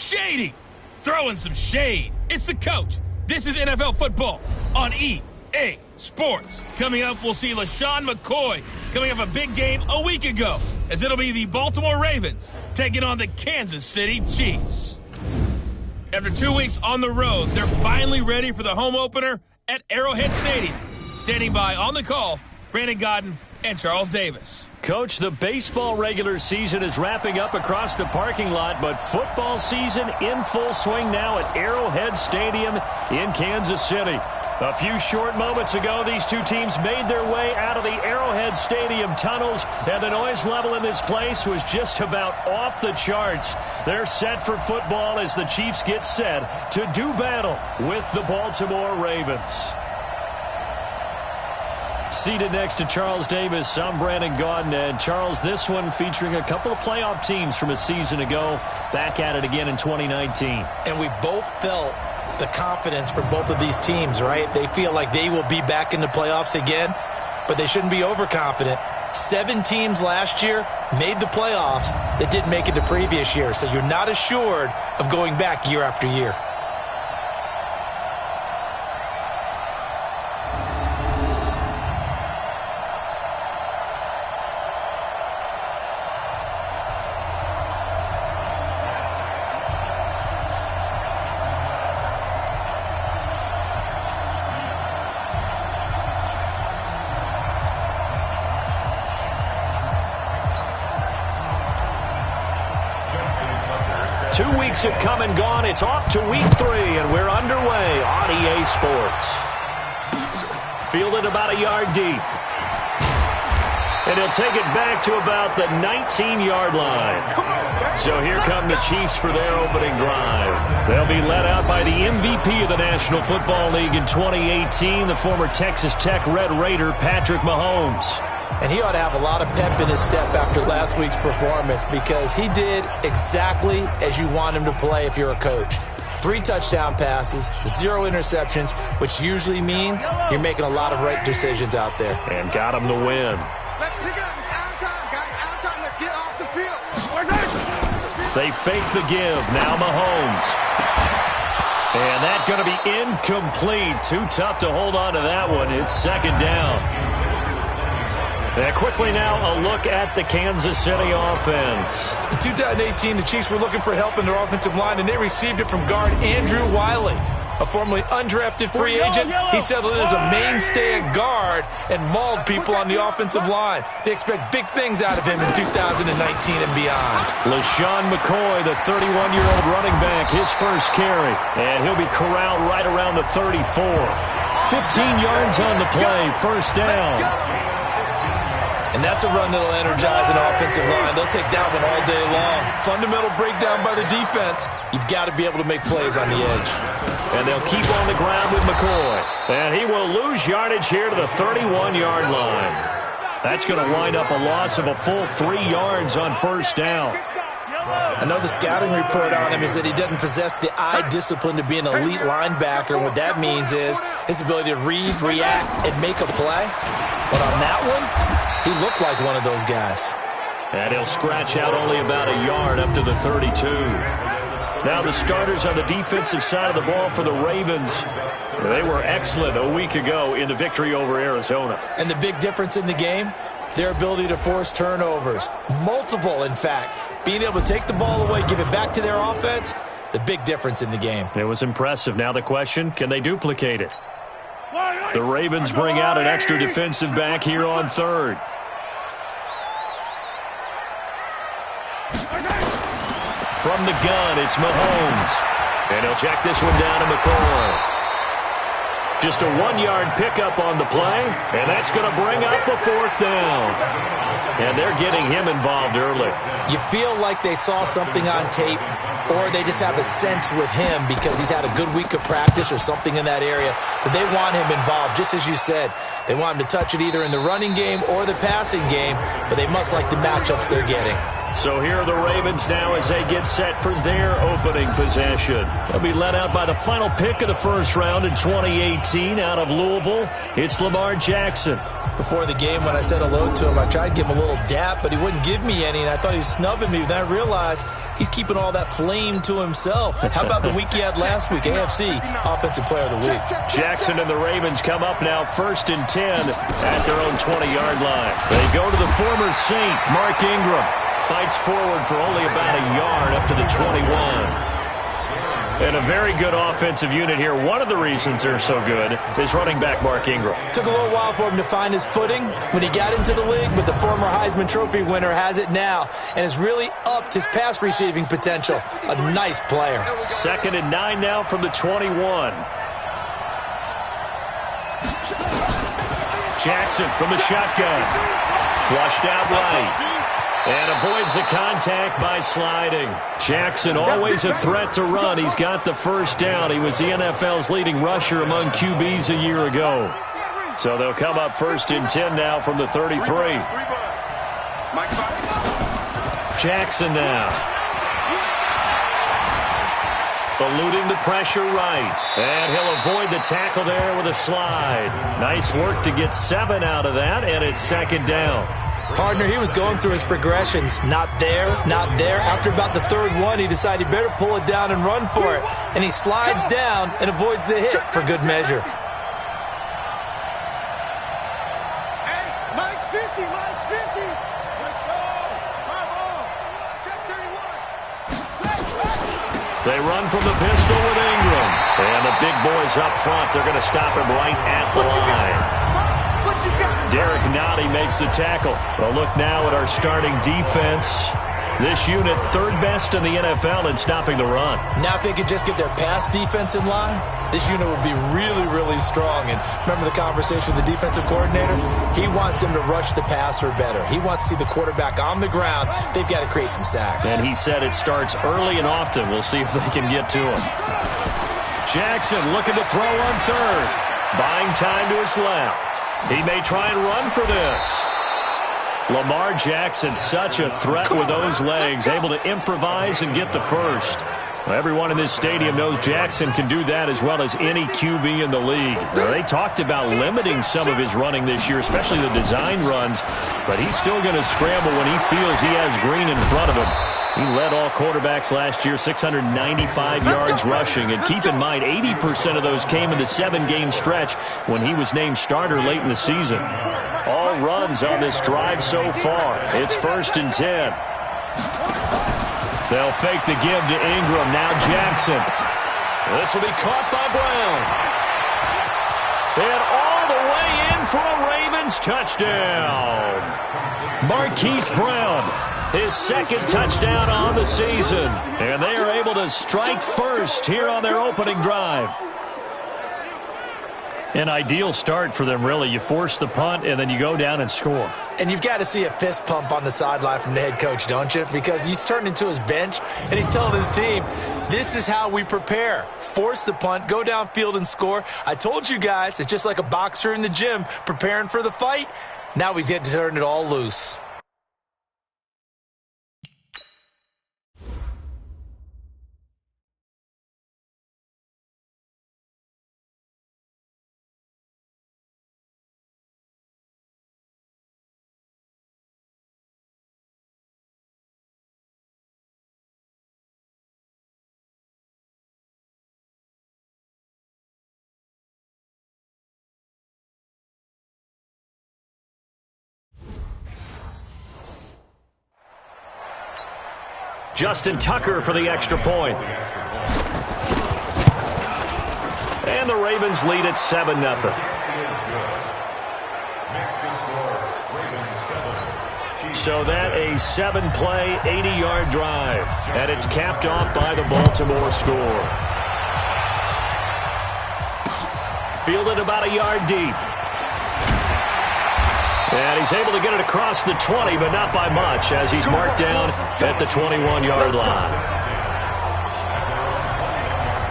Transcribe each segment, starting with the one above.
shady. Throwing some shade. It's the coach. This is NFL football on EA Sports. Coming up, we'll see LaShawn McCoy coming off a big game a week ago, as it'll be the Baltimore Ravens taking on the Kansas City Chiefs. After 2 weeks on the road, they're finally ready for the home opener at Arrowhead Stadium. Standing by on the call, Brandon Godden and Charles Davis. Coach, the baseball regular season is wrapping up across the parking lot, but football season in full swing now at Arrowhead Stadium in Kansas City. A few short moments ago, these two teams made their way out of the Arrowhead Stadium tunnels, and the noise level in this place was just about off the charts. They're set for football as the Chiefs get set to do battle with the Baltimore Ravens. Seated next to Charles Davis, I'm Brandon Gaudin. And Charles, this one featuring a couple of playoff teams from a season ago, back at it again in 2019. And we both felt the confidence from both of these teams, right? They feel like they will be back in the playoffs again, but they shouldn't be overconfident. 7 teams last year made the playoffs that didn't make it the previous year, so you're not assured of going back year after year. Have come and gone. It's off to week 3, and we're underway on EA Sports. Fielded about a yard deep. And he'll take it back to about the 19-yard line. So here come the Chiefs for their opening drive. They'll be led out by the MVP of the National Football League in 2018, the former Texas Tech Red Raider, Patrick Mahomes. And he ought to have a lot of pep in his step after last week's performance, because he did exactly as you want him to play if you're a coach. 3 touchdown passes, 0 interceptions, which usually means you're making a lot of right decisions out there. And got him the win. Let's pick it up. It's out of time, guys. Out of time. Let's get off the field. They fake the give. Now Mahomes. And that's going to be incomplete. Too tough to hold on to that one. It's second down. And quickly now, a look at the Kansas City offense. In 2018, the Chiefs were looking for help in their offensive line, and they received it from guard Andrew Wiley, a formerly undrafted free agent. He settled in as a mainstay at guard and mauled people on the offensive line. They expect big things out of him in 2019 and beyond. LaShawn McCoy, the 31-year-old running back, his first carry. And he'll be corralled right around the 34. 15 yards on the play, first down. And that's a run that'll energize an offensive line. They'll take that one all day long. Fundamental breakdown by the defense. You've got to be able to make plays on the edge. And they'll keep on the ground with McCoy. And he will lose yardage here to the 31-yard line. That's going to wind up a loss of a full 3 yards on first down. I know the scouting report on him is that he doesn't possess the eye discipline to be an elite linebacker. And what that means is his ability to read, react, and make a play. But on that one, he looked like one of those guys. And he'll scratch out only about a yard up to the 32. Now the starters on the defensive side of the ball for the Ravens. They were excellent a week ago in the victory over Arizona. And the big difference in the game, their ability to force turnovers. Multiple, in fact. Being able to take the ball away, give it back to their offense, the big difference in the game. It was impressive. Now the question, can they duplicate it? The Ravens bring out an extra defensive back here on third. From the gun, it's Mahomes. And he'll check this one down to McCoy. Just a 1-yard pickup on the play, and that's going to bring up a 4th down. And they're getting him involved early. You feel like they saw something on tape, or they just have a sense with him because he's had a good week of practice or something in that area that they want him involved. Just as you said, they want him to touch it either in the running game or the passing game, but they must like the matchups they're getting. So here are the Ravens now as they get set for their opening possession. They'll be led out by the final pick of the first round in 2018 out of Louisville. It's Lamar Jackson. Before the game, when I said hello to him, I tried to give him a little dap, but he wouldn't give me any, and I thought he was snubbing me. Then I realized he's keeping all that flame to himself. How about the week he had last week? AFC Offensive Player of the Week. Jackson and the Ravens come up now 1st and 10 at their own 20-yard line. They go to the former Saint, Mark Ingram. Fights forward for only about a yard up to the 21. And a very good offensive unit here. One of the reasons they're so good is running back Mark Ingram. Took a little while for him to find his footing when he got into the league, but the former Heisman Trophy winner has it now and has really upped his pass receiving potential. A nice player. 2nd and 9 now from the 21. Jackson from the shotgun. Flushed out right. And avoids the contact by sliding. Jackson always a threat to run. He's got the first down. He was the NFL's leading rusher among QBs a year ago. So they'll come up 1st and 10 now from the 33. Jackson now. Eluding the pressure right. And he'll avoid the tackle there with a slide. Nice work to get 7 out of that, and it's 2nd down. Partner, he was going through his progressions. Not there, not there. After about the 3rd one, he decided he better pull it down and run for it. And he slides down and avoids the hit for good measure. And Mike's 50, Mike's 50. Let's go. Bravo. Check 31. They run from the pistol with Ingram. And the big boys up front, they're going to stop him right at the line. Derek Nottie makes the tackle. Well, look now at our starting defense. This unit 3rd best in the NFL in stopping the run. Now if they could just get their pass defense in line, this unit would be really, really strong. And remember the conversation with the defensive coordinator? He wants them to rush the passer better. He wants to see the quarterback on the ground. They've got to create some sacks. And he said it starts early and often. We'll see if they can get to him. Jackson looking to throw on 3rd. Buying time to his left. He may try and run for this. Lamar Jackson, such a threat with those legs, able to improvise and get the first. Everyone in this stadium knows Jackson can do that as well as any QB in the league. They talked about limiting some of his running this year, especially the design runs, but he's still going to scramble when he feels he has green in front of him. He led all quarterbacks last year, 695 yards rushing. And keep in mind, 80% of those came in the 7-game stretch when he was named starter late in the season. All runs on this drive so far. It's 1st and 10. They'll fake the give to Ingram. Now Jackson. This will be caught by Brown. And all the way in for a Ravens touchdown. Marquise Brown. His 2nd touchdown on the season. And they are able to strike first here on their opening drive. An ideal start for them, really. You force the punt, and then you go down and score. And you've got to see a fist pump on the sideline from the head coach, don't you? Because he's turned into his bench, and he's telling his team, this is how we prepare. Force the punt, go downfield and score. I told you guys, it's just like a boxer in the gym preparing for the fight. Now we get to turn it all loose. Justin Tucker for the extra point. And the Ravens lead at 7-0. So that a 7-play, 80-yard drive. And it's capped off by the Baltimore score. Fielded about a yard deep. And he's able to get it across the 20, but not by much, as he's marked down at the 21-yard line.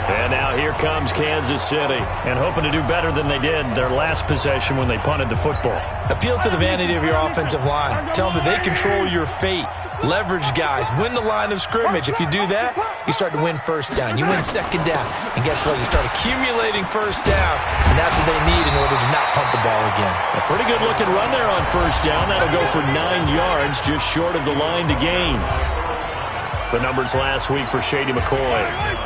And now here comes Kansas City, and hoping to do better than they did their last possession when they punted the football. Appeal to the vanity of your offensive line. Tell them that they control your fate. Leverage guys. Win the line of scrimmage. If you do that, you start to win first down. You win second down. And guess what? You start accumulating first downs, and that's what they need in order to not punt the ball again. A pretty good-looking run there on first down. That'll go for 9 yards, just short of the line to gain. The numbers last week for Shady McCoy.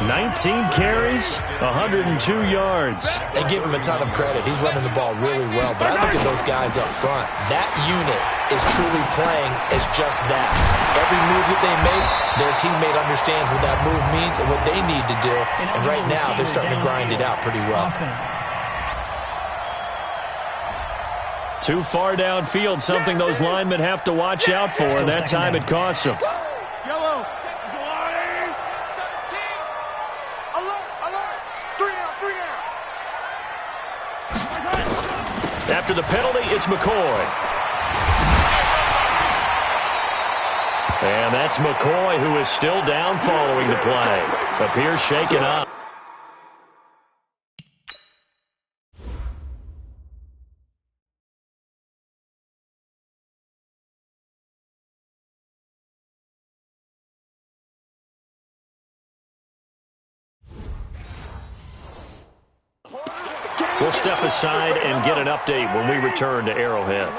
19 carries, 102 yards. And give him a ton of credit. He's running the ball really well. But I look at those guys up front. That unit is truly playing as just that. Every move that they make, their teammate understands what that move means and what they need to do. And right now, they're starting to grind it out pretty well. Too far downfield, something those linemen have to watch out for, and that time it costs them. After the penalty, it's McCoy. And that's McCoy, who is still down following the play. Appears shaken up. We'll step aside and get an update when we return to Arrowhead.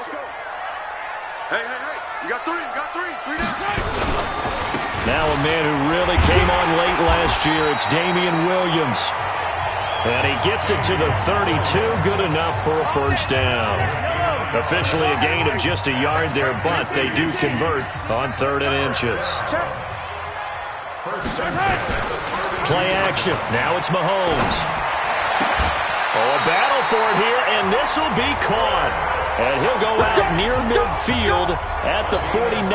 Hey, you got three down. Now a man who really came on late last year, it's Damian Williams. And he gets it to the 32, good enough for a first down. Officially a gain of just a yard there, but they do convert on 3rd and inches. Play action, now it's Mahomes. Oh, a battle for it here, and this will be caught. And he'll go out near midfield at the 49.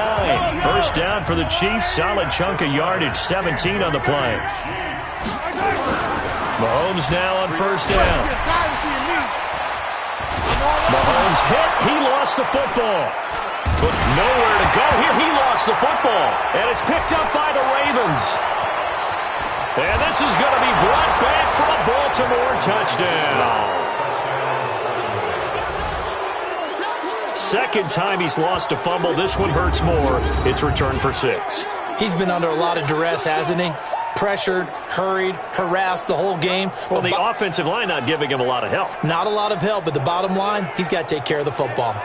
First down for the Chiefs. Solid chunk of yardage, 17 on the play. Mahomes now on first down. Mahomes hit. He lost the football. But nowhere to go here. He lost the football. And it's picked up by the Ravens. And this is going to be brought back for a Baltimore touchdown. Second time he's lost a fumble. This one hurts more. It's returned for 6. He's been under a lot of duress, hasn't he? Pressured, hurried, harassed the whole game. Well, the offensive line not giving him a lot of help. Not a lot of help, but the bottom line, he's got to take care of the football.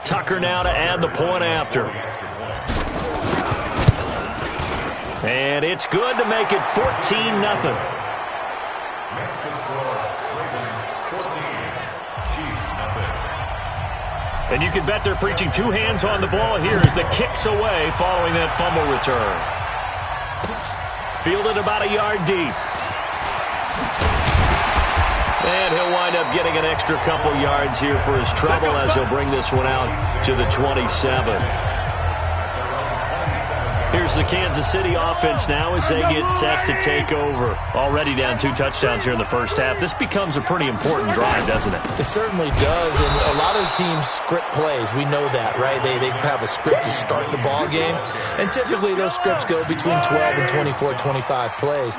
Tucker now to add the point after. And it's good to make it 14-0. Next to score, Ravens 14, Chiefs nothing. And you can bet they're preaching two hands on the ball here as the kick's away following that fumble return. Fielded about a yard deep. And he'll wind up getting an extra couple yards here for his trouble as he'll bring this one out to the 27. Here's the Kansas City offense now as they get set to take over. Already down 2 touchdowns here in the first half. This becomes a pretty important drive, doesn't it? It certainly does, and a lot of the teams script plays. We know that, right? They have a script to start the ball game, and typically those scripts go between 12 and 24, 25 plays.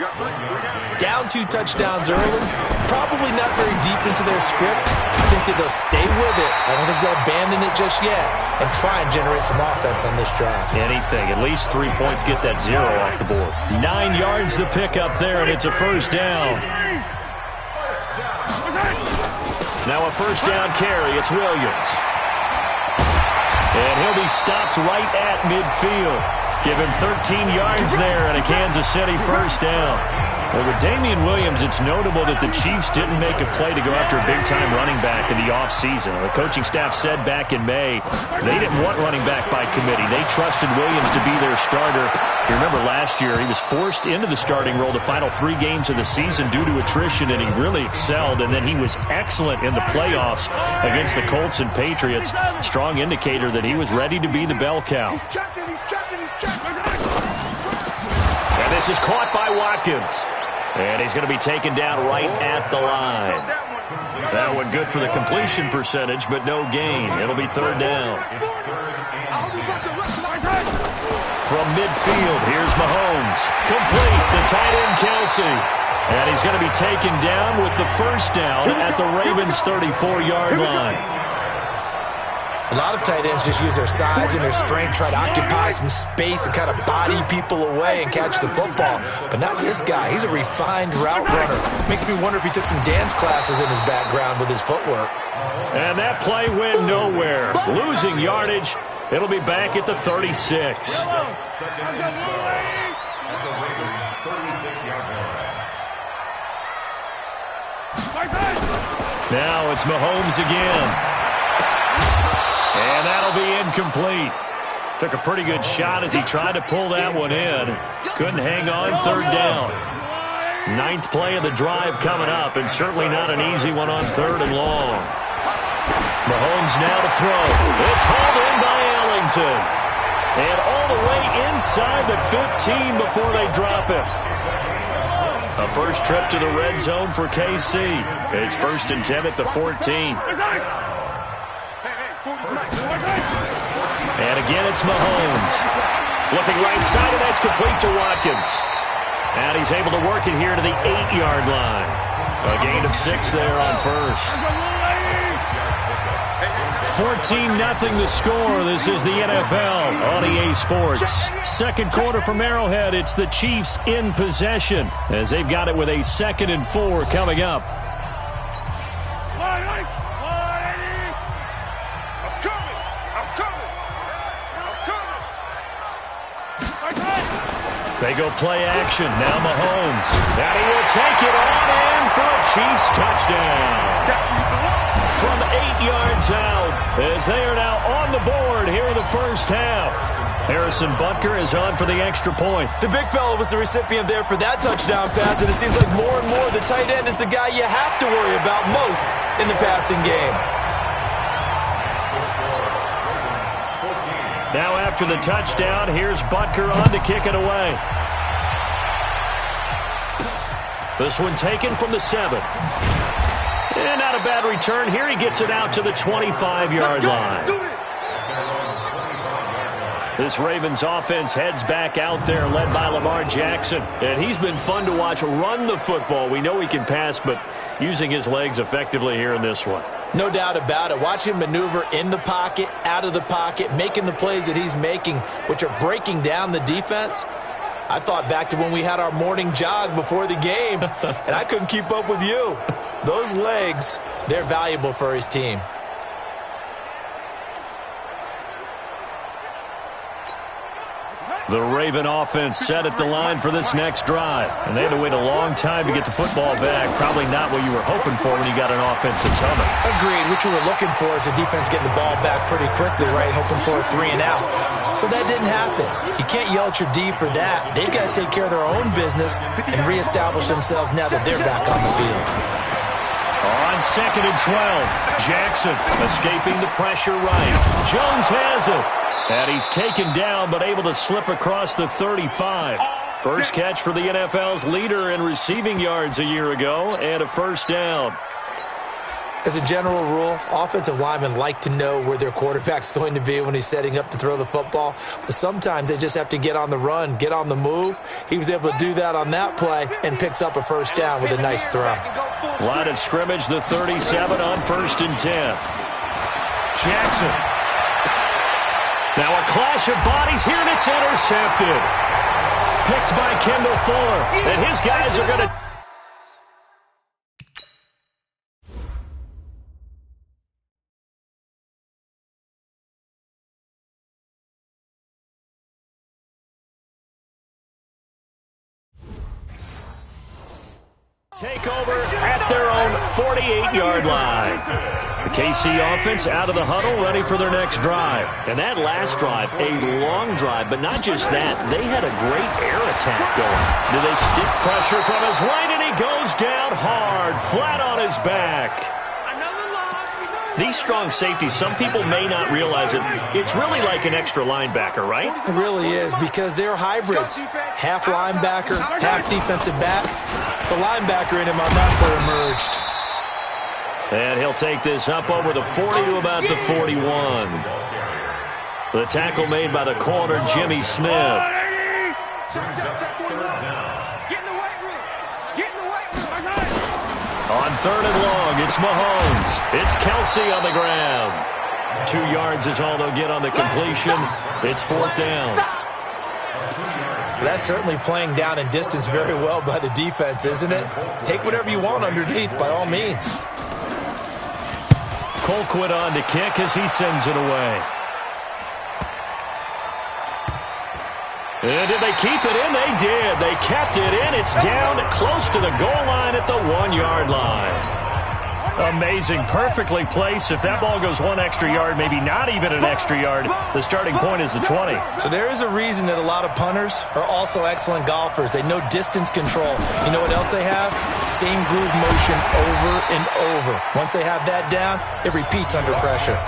Down 2 touchdowns early, probably not very deep into their script. I think that they'll stay with it. I don't think they'll abandon it just yet and try and generate some offense on this drive. Anything, at least 3 points, get that 0 off the board. 9 yards the pick up there, and it's a first down. Now a first down carry. It's Williams. And he'll be stopped right at midfield. Give him 13 yards there and a Kansas City first down. Well, with Damian Williams, it's notable that the Chiefs didn't make a play to go after a big-time running back in the offseason. The coaching staff said back in May they didn't want running back by committee. They trusted Williams to be their starter. You remember last year he was forced into the starting role the final 3 games of the season due to attrition, and he really excelled. And then he was excellent in the playoffs against the Colts and Patriots. Strong indicator that he was ready to be the bell cow. He's checking. And this is caught by Watkins. And he's going to be taken down right at the line. That one good for the completion percentage, but no gain. It'll be third down. From midfield, here's Mahomes. Complete, the tight end Kelsey. And he's going to be taken down with the first down at the Ravens' 34-yard line. A lot of tight ends just use their size and their strength, try to occupy some space and kind of body people away and catch the football. But not this guy. He's a refined route runner. Makes me wonder if he took some dance classes in his background with his footwork. And that play went nowhere. Losing yardage. It'll be back at the 36. Now it's Mahomes again. And that'll be incomplete. Took a pretty good shot as he tried to pull that one in. Couldn't hang on, third down. 9th play of the drive coming up, and certainly not an easy one on 3rd and long. Mahomes now to throw. It's hauled in by Ellington. And all the way inside the 15 before they drop it. A first trip to the red zone for KC. It's 1st and 10 at the 14. And again, it's Mahomes. Looking right side, and that's complete to Watkins. And he's able to work it here to the 8-yard line. A gain of 6 there on first. 14-0 the score. This is the NFL on EA Sports. Second quarter from Arrowhead. It's the Chiefs in possession as they've got it with a 2nd and 4 coming up. They go play action. Now Mahomes. And he will take it on in for a Chiefs touchdown. From 8 yards out as they are now on the board here in the first half. Harrison Butker is on for the extra point. The big fella was the recipient there for that touchdown pass, and it seems like more and more the tight end is the guy you have to worry about most in the passing game. Now after the touchdown, here's Butker on to kick it away. This one taken from the 7. And not a bad return. Here he gets it out to the 25-yard line. This Ravens offense heads back out there, led by Lamar Jackson. And he's been fun to watch run the football. We know he can pass, but using his legs effectively here in this one. No doubt about it. Watch him maneuver in the pocket, out of the pocket, making the plays that he's making, which are breaking down the defense. I thought back to when we had our morning jog before the game, and I couldn't keep up with you. Those legs, they're valuable for his team. The Raven offense set at the line for this next drive. And they had to wait a long time to get the football back. Probably not what you were hoping for when you got an offense that's humming. Agreed. What you were looking for is the defense getting the ball back pretty quickly, right? Hoping for a 3 and out. So that didn't happen. You can't yell at your D for that. They've got to take care of their own business and reestablish themselves now that they're back on the field. On 2nd and 12, Jackson escaping the pressure right. Jones has it. And he's taken down, but able to slip across the 35. First catch for the NFL's leader in receiving yards a year ago, and a first down. As a general rule, offensive linemen like to know where their quarterback's going to be when he's setting up to throw the football. But sometimes they just have to get on the run, get on the move. He was able to do that on that play and picks up a first down with a nice throw. Line of scrimmage, the 37 on 1st and 10. Jackson. Now a clash of bodies here, and it's intercepted. Picked by Kendall Fuller. And his guys are going to... Take over at their own 48-yard line. The KC offense out of the huddle, ready for their next drive. And that last drive, a long drive, but not just that. They had a great air attack going. Do they stick pressure from his right, and he goes down hard, flat on his back. These strong safeties, some people may not realize it. It's really like an extra linebacker, right? It really is, because they're hybrids. Half linebacker, half defensive back. The linebacker in him on that play emerged. And he'll take this up over the 40 to about the 41. The tackle made by the corner, Jimmy Smith. On 3rd and long, it's Mahomes. It's Kelsey on the ground. 2 yards is all they'll get on the completion. It's 4th down. That's certainly playing down and distance very well by the defense, isn't it? Take whatever you want underneath, by all means. Colquitt on to kick as he sends it away. And did they keep it in? They did. They kept it in. It's down close to the goal line at the 1-yard line. Amazing. Perfectly placed. If that ball goes 1 extra yard, maybe not even an extra yard, the starting point is the 20. So there is a reason that a lot of punters are also excellent golfers. They know distance control. You know what else they have? Same groove motion over and over. Once they have that down, it repeats under pressure.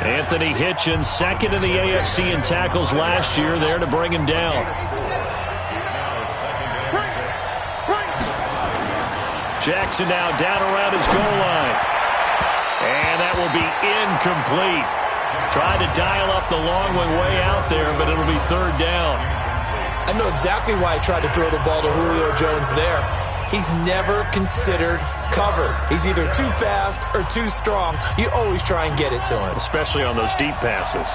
Anthony Hitchens, second in the AFC in tackles last year, there to bring him down. Jackson now down around his goal line. And that will be incomplete. Tried to dial up the long one way out there, but it'll be 3rd down. I know exactly why he tried to throw the ball to Julio Jones there. He's never considered covered. He's either too fast or too strong. You always try and get it to him. Especially on those deep passes.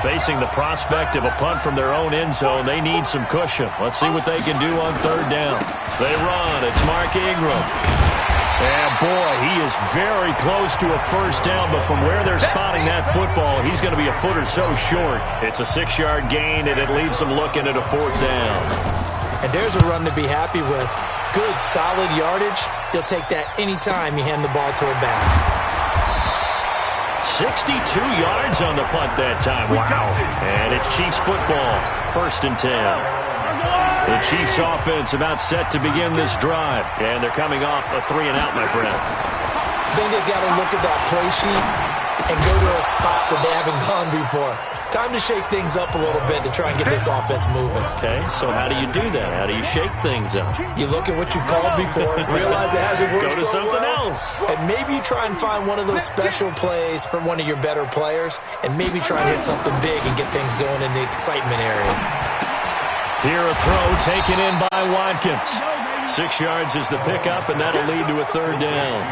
Facing the prospect of a punt from their own end zone, they need some cushion. Let's see what they can do on 3rd down. They run. It's Mark Ingram. And boy, he is very close to a 1st down, but from where they're spotting that football, he's going to be a foot or so short. It's a 6-yard gain, and it leaves them looking at a 4th down. And there's a run to be happy with. Good, solid yardage. He'll take that anytime you hand the ball to a back. 62 yards on the punt that time. Wow. And it's Chiefs football. 1st and 10. The Chiefs offense about set to begin this drive. And they're coming off a 3-and-out, my friend. I think they've got to look at that play sheet and go to a spot that they haven't gone before. Time to shake things up a little bit to try and get this offense moving. Okay, so how do you do that? How do you shake things up? You look at what you've called before, realize it hasn't worked so well. Go to something else. And maybe you try and find one of those special plays from one of your better players, and maybe try and hit something big and get things going in the excitement area. Here a throw taken in by Watkins. 6 yards is the pickup, and that'll lead to a 3rd down.